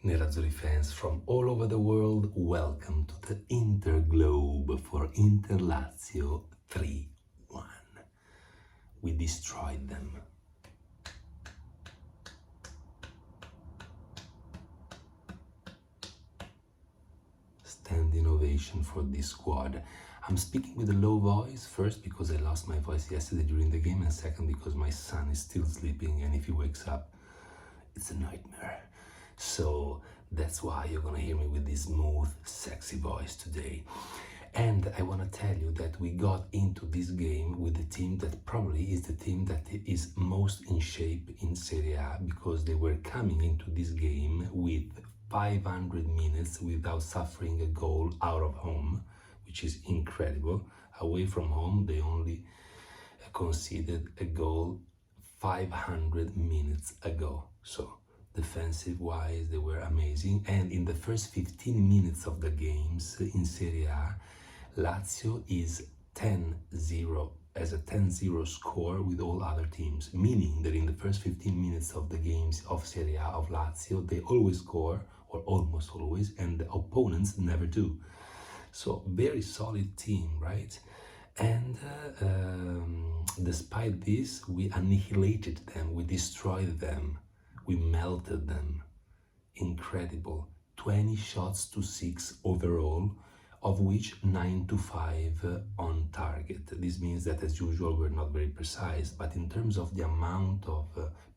Nerazzurri fans from all over the world, welcome to the Interglobe for Inter-Lazio 3-1. We destroyed them. Standing ovation for this squad. I'm speaking with a low voice, first because I lost my voice yesterday during the game, and second because my son is still sleeping, and if he wakes up, it's a nightmare. So that's why you're gonna hear me with this smooth, sexy voice today. And I want to tell you that we got into this game with the team that probably is the team that is most in shape in Serie A, because they were coming into this game with 500 minutes without suffering a goal out of home, which is incredible. Away from home, they only conceded a goal 500 minutes ago. So defensive wise, they were amazing. And in the first 15 minutes of the games in Serie A, Lazio is 10-0 as a 10-0 score with all other teams, meaning that in the first 15 minutes of the games of Serie A of Lazio, they always score, or almost always, and the opponents never do. So very solid team, right? And despite this, we annihilated them, we destroyed them, we melted them. Incredible. 20 shots to 6 overall, of which 9 to 5 on target. This means that, as usual, we're not very precise, but in terms of the amount of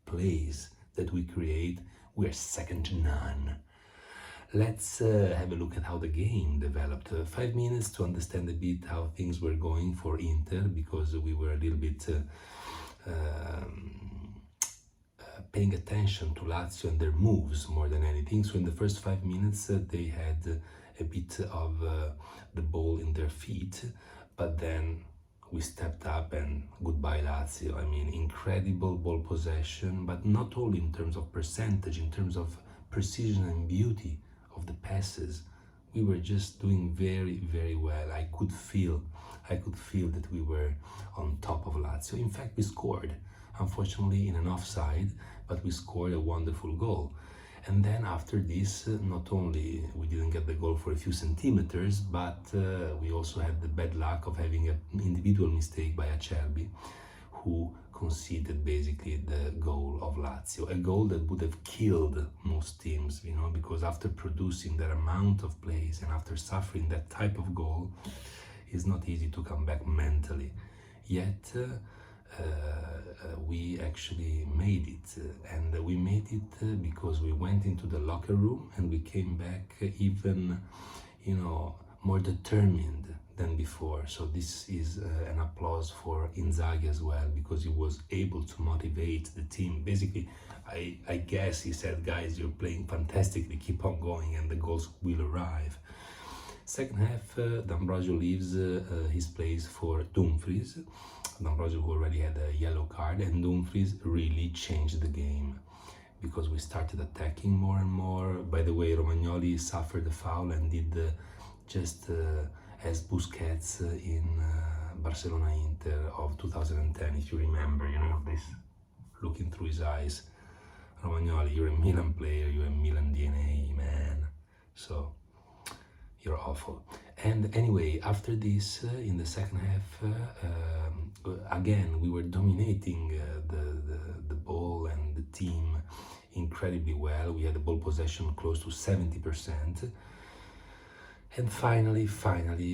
plays that we create, we're second to none. Let's have a look at how the game developed. 5 minutes to understand a bit how things were going for Inter, because we were a little bit paying attention to Lazio and their moves more than anything. So in the first 5 minutes, they had a bit of the ball in their feet, but then we stepped up and goodbye Lazio. I mean, incredible ball possession, but not only in terms of percentage, in terms of precision and beauty of the passes. We were just doing very, very well. I could feel that we were on top of Lazio. In fact, we scored, unfortunately in an offside, but we scored a wonderful goal. And then after this, not only we didn't get the goal for a few centimeters, but we also had the bad luck of having an individual mistake by Acerbi, who conceded basically the goal of Lazio, a goal that would have killed most teams, you know, because after producing that amount of plays and after suffering that type of goal, it's not easy to come back mentally. Yet we actually made it, and we made it because we went into the locker room and we came back even, you know, more determined than before. So this is an applause for Inzaghi as well, because he was able to motivate the team. Basically, I guess he said, guys, you're playing fantastically, keep on going and the goals will arrive. Second half, D'Ambrosio leaves his place for Dumfries. D'Ambrosio, who already had a yellow card, and Dumfries really changed the game because we started attacking more and more. By the way, Romagnoli suffered a foul and did just as Busquets in Barcelona Inter of 2010, if you remember, you know, this looking through his eyes. Romagnoli, you're a Milan player, you're a Milan DNA, man. So you're awful. And anyway, after this, in the second half, again, we were dominating the ball and the team incredibly well. We had the ball possession close to 70%. And finally,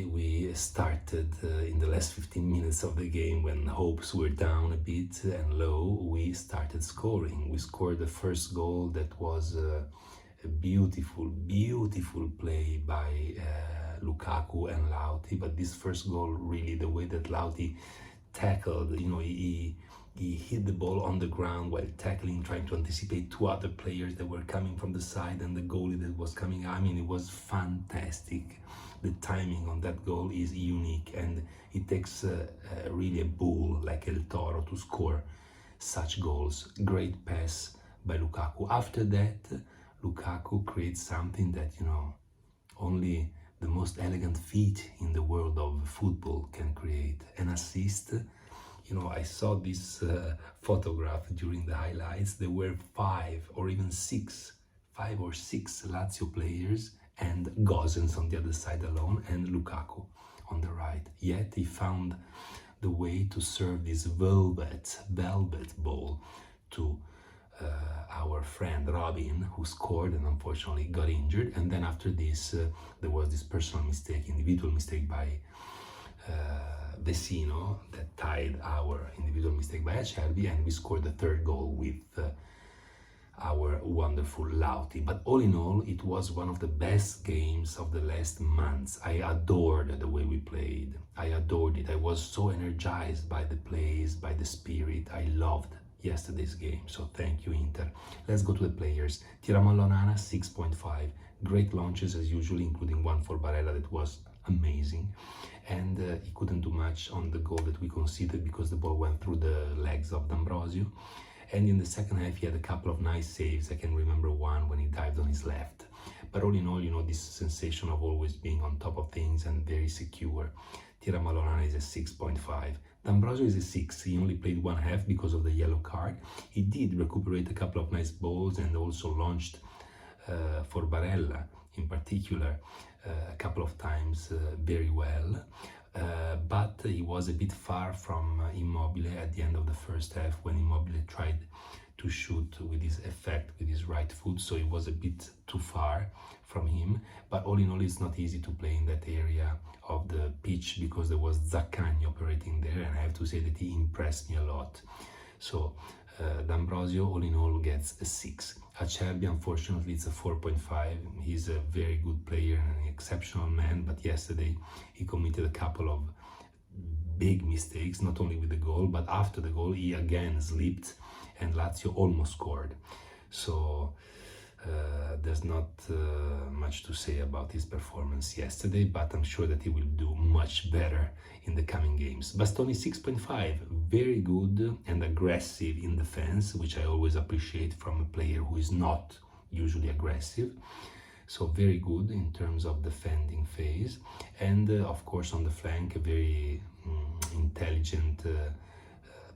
we started in the last 15 minutes of the game, when hopes were down a bit and low, we started scoring. We scored the first goal that was a beautiful play by Lukaku and Lauti. But this first goal, really, the way that Lauti tackled, you know, he hit the ball on the ground while tackling, trying to anticipate two other players that were coming from the side and the goalie that was coming. I mean, it was fantastic. The timing on that goal is unique, and it takes really a bull like El Toro to score such goals. Great pass by Lukaku. After that, Lukaku creates something that, you know, only the most elegant feet in the world of football can create. An assist. You know, I saw this photograph during the highlights. There were 5 or even 6 5 or 6 Lazio players and Gosens on the other side alone and Lukaku on the right. Yet he found the way to serve this velvet ball to our friend Robin, who scored and unfortunately got injured. And then after this, there was this personal mistake, individual mistake by Vecino that tied our individual mistake by Acerbi, and we scored the third goal with our wonderful Lauti. But all in all, it was one of the best games of the last months. I adored the way we played. I adored it. I was so energized by the plays, by the spirit. I loved yesterday's game. So thank you, Inter. Let's go to the players. Tiramolla Onana, 6.5. Great launches as usual, including one for Barella that was amazing. And he couldn't do much on the goal that we conceded because the ball went through the legs of D'Ambrosio. And in the second half, he had a couple of nice saves. I can remember one when he dived on his left. But all in all, you know, this sensation of always being on top of things and very secure. Tiramolla Onana is a 6.5. D'Ambrosio is a 6. He only played one half because of the yellow card. He did recuperate a couple of nice balls and also launched for Barella in particular a couple of times very well. But he was a bit far from Immobile at the end of the first half when Immobile tried to shoot with his effect with his right foot, so it was a bit too far from him. But all in all, it's not easy to play in that area of the pitch because there was Zaccagni operating there, and I have to say that he impressed me a lot. So D'Ambrosio all in all gets a 6. Acerbi, unfortunately, it's a 4.5. He's a very good player and an exceptional man, but yesterday he committed a couple of big mistakes, not only with the goal, but after the goal he again slipped and Lazio almost scored. So there's not much to say about his performance yesterday, but I'm sure that he will do much better in the coming games. Bastoni 6.5, very good and aggressive in defense, which I always appreciate from a player who is not usually aggressive. So very good in terms of defending phase. And of course on the flank, a very intelligent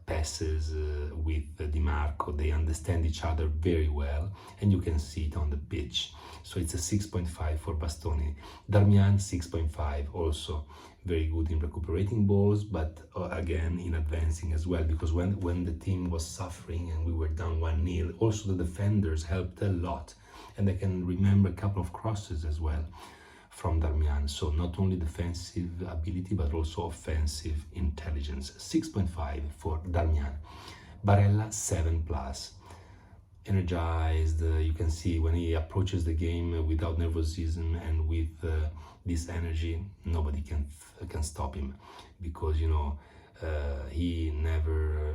passes with Di Marco. They understand each other very well, and you can see it on the pitch. So it's a 6.5 for Bastoni. Darmian 6.5, also very good in recuperating balls, but again in advancing as well, because when the team was suffering and we were down 1-0, also the defenders helped a lot. And I can remember a couple of crosses as well from Darmian. So not only defensive ability, but also offensive intelligence. 6.5 for Darmian. Barella, 7+. Energized, you can see when he approaches the game without nervosism and with this energy, nobody can stop him, because, you know, he never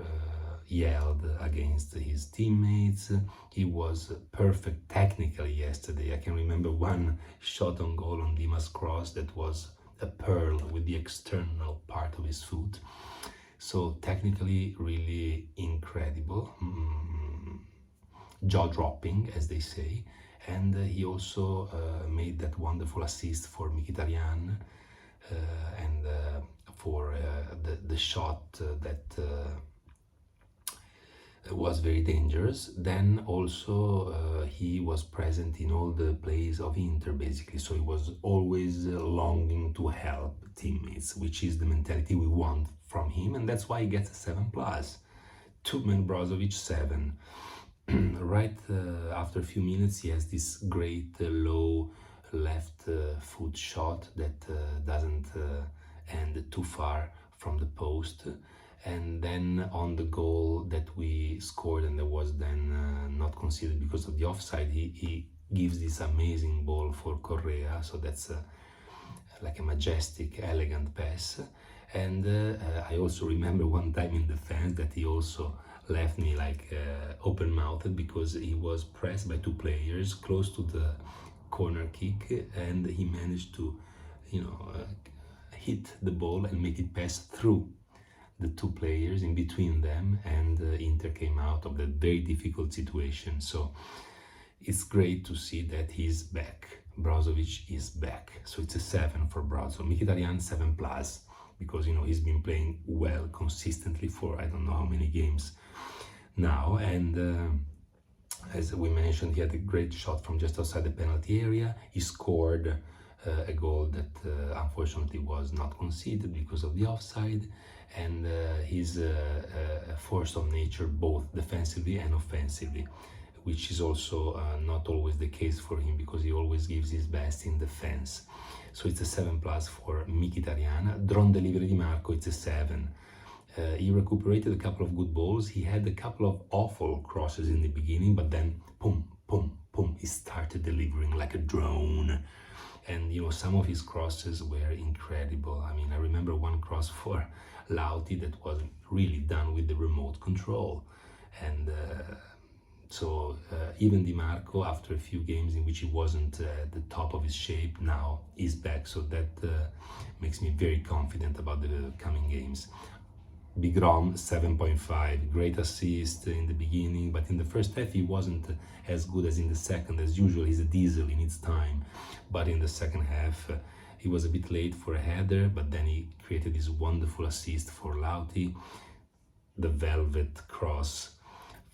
yelled against his teammates. He was perfect technically yesterday. I can remember one shot on goal on Dima's cross that was a pearl with the external part of his foot. So technically really incredible, jaw-dropping as they say. And he also made that wonderful assist for Mkhitaryan and for the shot that was very dangerous. Then also he was present in all the plays of Inter basically, so he was always longing to help teammates, which is the mentality we want from him, and that's why he gets a 7+. Tukman Brozovic 7. Right after a few minutes he has this great low left foot shot that doesn't end too far from the post. And then on the goal that we scored and that was then not considered because of the offside, he gives this amazing ball for Correa. So that's like a majestic, elegant pass. And I also remember one time in defense that he also left me like open-mouthed, because he was pressed by 2 players close to the corner kick, and he managed to, you know, hit the ball and make it pass through the 2 players in between them, and Inter came out of that very difficult situation. So it's great to see that he's back. Brozovic is back. So it's a 7 for Brozo. Mkhitaryan 7+, because, you know, he's been playing well consistently for I don't know how many games now. And As we mentioned, he had a great shot from just outside the penalty area. He scored a goal that unfortunately was not conceded because of the offside. And he's a force of nature both defensively and offensively, which is also not always the case for him because he always gives his best in defense. So it's a 7+ for Mkhitaryan. Drone delivery di Marco, it's a 7. He recuperated a couple of good balls. He had a couple of awful crosses in the beginning, but then boom, boom, boom, he started delivering like a drone. And you know, some of his crosses were incredible. I mean, I remember one cross for Lauti that was really done with the remote control. And so even Di Marco, after a few games in which he wasn't at the top of his shape, now is back. So that makes me very confident about the coming games. Big Rom, 7.5, great assist in the beginning, but in the first half he wasn't as good as in the second. As usual, he's a diesel in its time, but in the second half he was a bit late for a header, but then he created this wonderful assist for Lauti, the velvet cross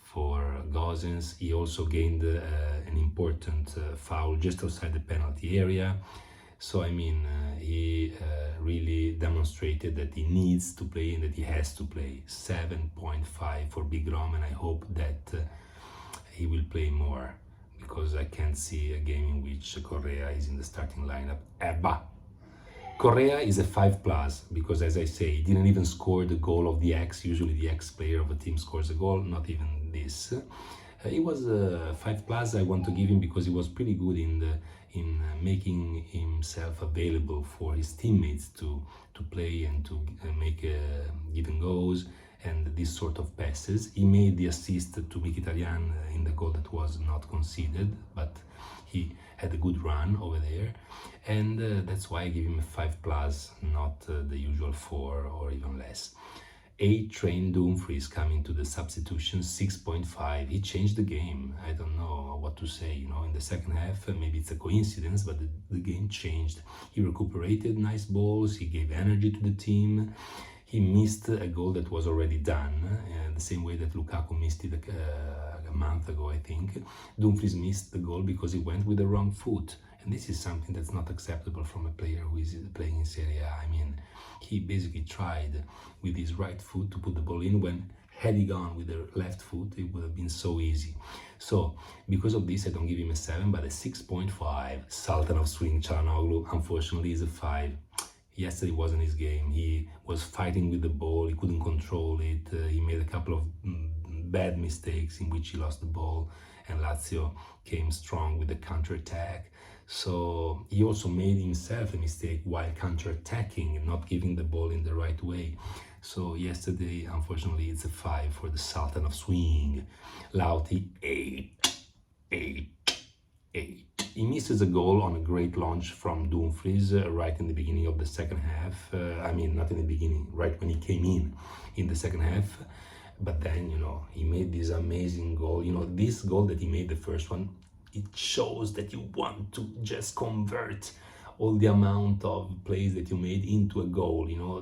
for Gosens. He also gained an important foul just outside the penalty area. So I mean, he really demonstrated that he needs to play and that he has to play. 7.5 for Big Rom, and I hope that he will play more, because I can't see a game in which Correa is in the starting lineup. Ebba! Correa is a 5+, because as I say, he didn't even score the goal of the X. Usually the X player of a team scores a goal, not even this. He was a 5+. I want to give him because he was pretty good in making himself available for his teammates to play and to make give and goes and this sort of passes. He made the assist to Mkhitaryan in the goal that was not conceded, but he had a good run over there, and that's why I give him a 5+, not the usual 4 or even less. 8 Train Dumfries coming to the substitution, 6.5. He changed the game. I don't know what to say, you know, in the second half, maybe it's a coincidence, but the game changed. He recuperated nice balls, he gave energy to the team. He missed a goal that was already done, the same way that Lukaku missed it a month ago, I think. Dumfries missed the goal because he went with the wrong foot. And this is something that's not acceptable from a player who is playing in Serie A. I mean, he basically tried with his right foot to put the ball in, when had he gone with the left foot, it would have been so easy. So, because of this, I don't give him a 7, but a 6.5. Sultan of Swing, Çalhanoğlu, unfortunately, is a 5. Yesterday wasn't his game. He was fighting with the ball, he couldn't control it, he made a couple of bad mistakes in which he lost the ball, and Lazio came strong with the counter-attack. So he also made himself a mistake while counter-attacking and not giving the ball in the right way. So yesterday, unfortunately, it's a 5 for the Sultan of Swing. Lauti, 8. He misses a goal on a great launch from Dumfries right in the beginning of the second half. I mean, not in the beginning, right when he came in the second half. But then, you know, he made this amazing goal. You know, this goal that he made, the first one, it shows that you want to just convert all the amount of plays that you made into a goal. You know,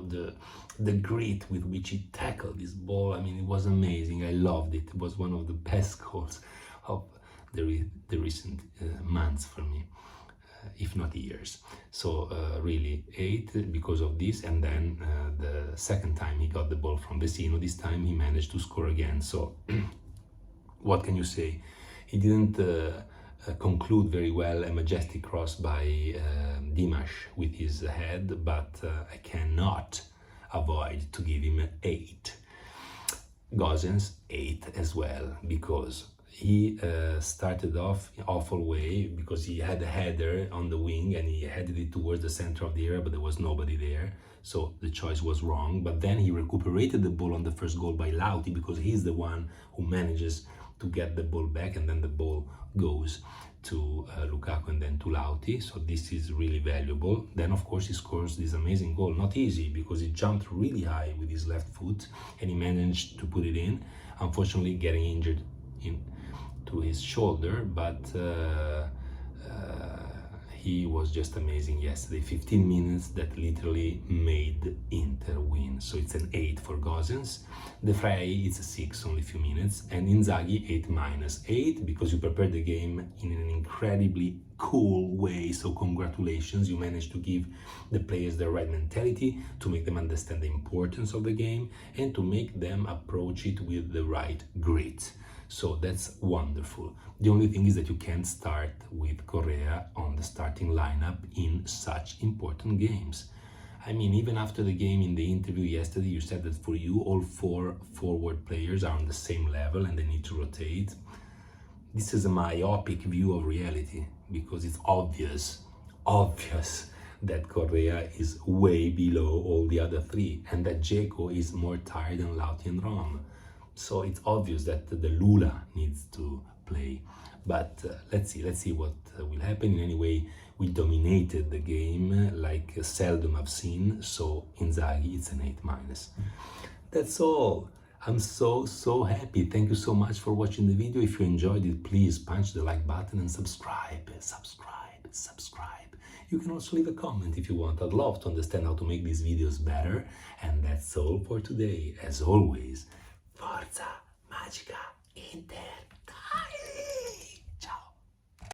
the grit with which he tackled this ball. I mean, it was amazing. I loved it. It was one of the best goals of the recent months for me, if not years. So really 8 because of this, and then the second time he got the ball from Vecino, this time he managed to score again. So what can you say? He didn't conclude very well a majestic cross by Dimash with his head, but I cannot avoid to give him an 8. Gosens, 8 as well, because he started off in an awful way, because he had a header on the wing and he headed it towards the center of the area, but there was nobody there, so the choice was wrong. But then he recuperated the ball on the first goal by Lauti, because he's the one who manages to get the ball back, and then the ball goes to Lukaku and then to Lauti. So this is really valuable. Then of course he scores this amazing goal, not easy, because he jumped really high with his left foot and he managed to put it in, unfortunately getting injured to his shoulder, but Inzaghi was just amazing yesterday. 15 minutes that literally made Inter win. So it's an 8 for Gosens. De Vrij, it's a 6, only a few minutes. And Inzaghi, 8 minus. 8 because you prepared the game in an incredibly cool way. So congratulations, you managed to give the players the right mentality, to make them understand the importance of the game, and to make them approach it with the right grit. So that's wonderful. The only thing is that you can't start with Correa on the starting lineup in such important games. I mean, even after the game, in the interview yesterday, you said that for you, all 4 forward players are on the same level and they need to rotate. This is a myopic view of reality, because it's obvious that Correa is way below all the other 3, and that Dzeko is more tired than Lauti and Rom. So it's obvious that the Lula needs to play. But let's see what will happen. In any way, we dominated the game like seldom I've seen. So Inzaghi, it's an 8 minus. That's all. I'm so happy. Thank you so much for watching the video. If you enjoyed it, please punch the like button and subscribe. You can also leave a comment if you want. I'd love to understand how to make these videos better. And that's all for today. As always, Forza Magica Inter!